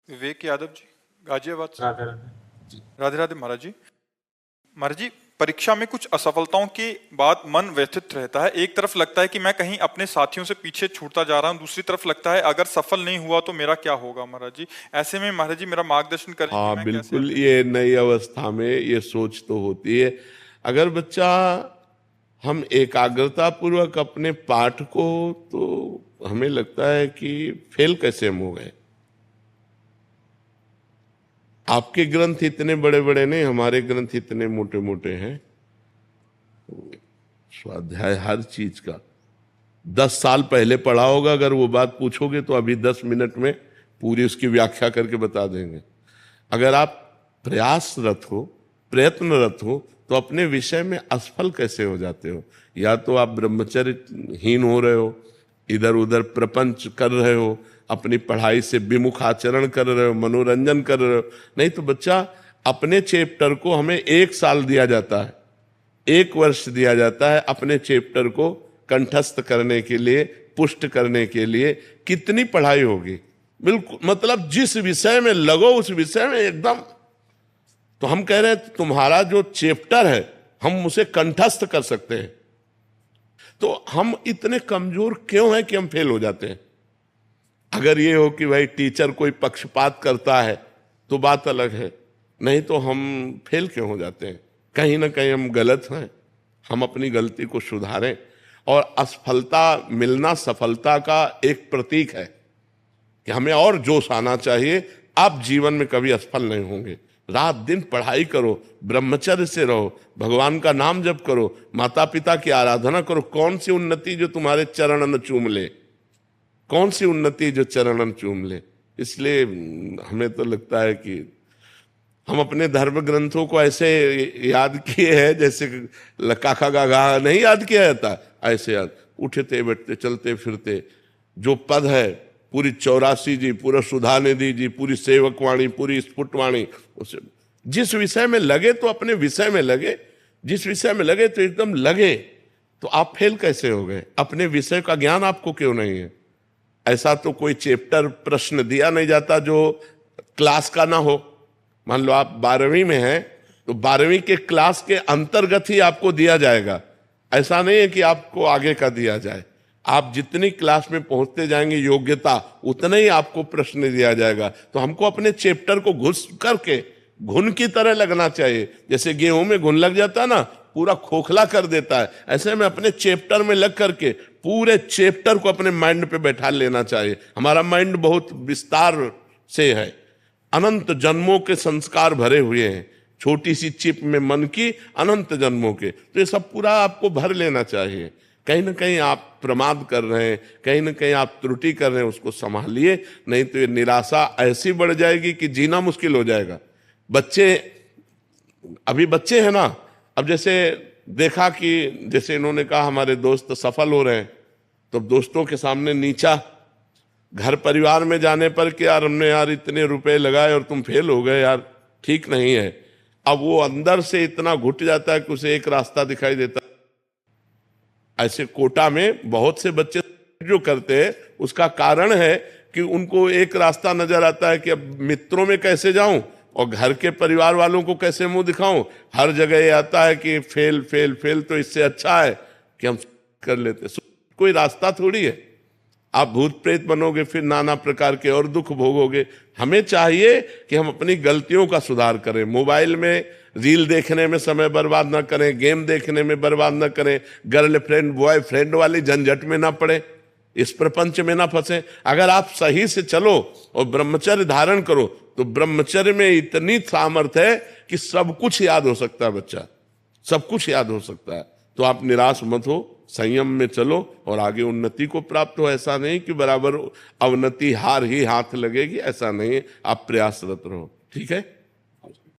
विवेक यादव जी, गाजियाबाद से। राधे राधे। राधे राधे महाराज जी। महाराज जी, परीक्षा में कुछ असफलताओं के बाद मन व्यथित रहता है। एक तरफ लगता है कि मैं कहीं अपने साथियों से पीछे छूटता जा रहा हूं, दूसरी तरफ लगता है अगर सफल नहीं हुआ तो मेरा क्या होगा। महाराज जी, ऐसे में महाराज जी मेरा मार्गदर्शन करें कि हाँ मैं बिल्कुल, कैसे। ये नई अवस्था में ये सोच तो होती है। अगर बच्चा हम एकाग्रता पूर्वक अपने पाठ को, तो हमें लगता है कि फेल कैसे हम हो गए। आपके ग्रंथ इतने बड़े बड़े नहीं, हमारे ग्रंथ इतने मोटे मोटे हैं। स्वाध्याय हर चीज का 10 साल पहले पढ़ा होगा, अगर वो बात पूछोगे तो अभी 10 मिनट में पूरी उसकी व्याख्या करके बता देंगे। अगर आप प्रयासरत हो, प्रयत्नरत हो, तो अपने विषय में असफल कैसे हो जाते हो। या तो आप ब्रह्मचर्यहीन हो रहे हो, इधर उधर प्रपंच कर रहे हो, अपनी पढ़ाई से विमुख आचरण कर रहे हो, मनोरंजन कर रहे हो। नहीं तो बच्चा, अपने चैप्टर को हमें 1 साल दिया जाता है, 1 वर्ष दिया जाता है अपने चैप्टर को कंठस्थ करने के लिए, पुष्ट करने के लिए। कितनी पढ़ाई होगी। बिल्कुल, मतलब जिस विषय में लगो उस विषय में एकदम। तो हम कह रहे हैं तुम्हारा जो चैप्टर है हम उसे कंठस्थ कर सकते हैं। तो हम इतने कमजोर क्यों हैं कि हम फेल हो जाते हैं। अगर ये हो कि भाई टीचर कोई पक्षपात करता है तो बात अलग है, नहीं तो हम फेल क्यों हो जाते हैं। कहीं ना कहीं हम गलत हैं। हम अपनी गलती को सुधारें। और असफलता मिलना सफलता का एक प्रतीक है कि हमें और जोश आना चाहिए। आप जीवन में कभी असफल नहीं होंगे। रात दिन पढ़ाई करो, ब्रह्मचर्य से रहो, भगवान का नाम जप करो, माता पिता की आराधना करो। कौन सी उन्नति जो तुम्हारे चरणन चूम ले, कौन सी उन्नति जो चरणन चूम ले। इसलिए हमें तो लगता है कि हम अपने धर्म ग्रंथों को ऐसे याद किए हैं जैसे काका गागा नहीं याद किया जाता, ऐसे याद। उठते बैठते चलते फिरते जो पद है, पूरी 84 जी, पूरा सुधानिधि जी, पूरी सेवकवाणी, पूरी स्फुटवाणी, उसे जिस विषय में लगे तो अपने विषय में लगे। जिस विषय में लगे तो एकदम लगे। तो आप फेल कैसे हो गए। अपने विषय का ज्ञान आपको क्यों नहीं है। ऐसा तो कोई चैप्टर प्रश्न दिया नहीं जाता जो क्लास का ना हो। मान लो आप 12वीं में हैं तो 12वीं के क्लास के अंतर्गत ही आपको दिया जाएगा। ऐसा नहीं है कि आपको आगे का दिया जाए। आप जितनी क्लास में पहुंचते जाएंगे योग्यता, उतना ही आपको प्रश्न दिया जाएगा। तो हमको अपने चैप्टर को घुस करके घुन की तरह लगना चाहिए। जैसे गेहूं में घुन लग जाता है ना, पूरा खोखला कर देता है, ऐसे में अपने चैप्टर में लग करके पूरे चैप्टर को अपने माइंड पे बैठा लेना चाहिए। हमारा माइंड बहुत विस्तार से है, अनंत जन्मों के संस्कार भरे हुए हैं। छोटी सी चिप में मन की अनंत जन्मों के, तो ये सब पूरा आपको भर लेना चाहिए। कहीं ना कहीं आप प्रमाद कर रहे हैं, कहीं ना कहीं आप त्रुटि कर रहे हैं, उसको संभालिए। नहीं तो ये निराशा ऐसी बढ़ जाएगी कि जीना मुश्किल हो जाएगा। बच्चे, अभी बच्चे हैं ना, अब जैसे देखा कि जैसे इन्होंने कहा हमारे दोस्त सफल हो रहे हैं, तो दोस्तों के सामने नीचा, घर परिवार में जाने पर कि यार हमने यार इतने रुपए लगाए और तुम फेल हो गए, यार ठीक नहीं है। अब वो अंदर से इतना घुट जाता है कि उसे एक रास्ता दिखाई देता है। ऐसे कोटा में बहुत से बच्चे जो करते हैं, उसका कारण है कि उनको एक रास्ता नजर आता है कि अब मित्रों में कैसे जाऊं और घर के परिवार वालों को कैसे मुंह दिखाऊं। हर जगह ये आता है कि फेल फेल फेल, तो इससे अच्छा है कि हम कर लेते। कोई रास्ता थोड़ी है। आप भूत प्रेत बनोगे, फिर नाना प्रकार के और दुख भोगोगे। हमें चाहिए कि हम अपनी गलतियों का सुधार करें। मोबाइल में रील देखने में समय बर्बाद ना करें, गेम देखने में बर्बाद ना करें, गर्लफ्रेंड बॉयफ्रेंड वाली झंझट में ना पड़े, इस प्रपंच में ना फंसे। अगर आप सही से चलो और ब्रह्मचर्य धारण करो तो ब्रह्मचर्य में इतनी सामर्थ्य है कि सब कुछ याद हो सकता है। बच्चा सब कुछ याद हो सकता है। तो आप निराश मत हो, संयम में चलो और आगे उन्नति को प्राप्त हो। ऐसा नहीं कि बराबर अवनति हार ही हाथ लगेगी, ऐसा नहीं है। आप प्रयासरत रहो। ठीक है।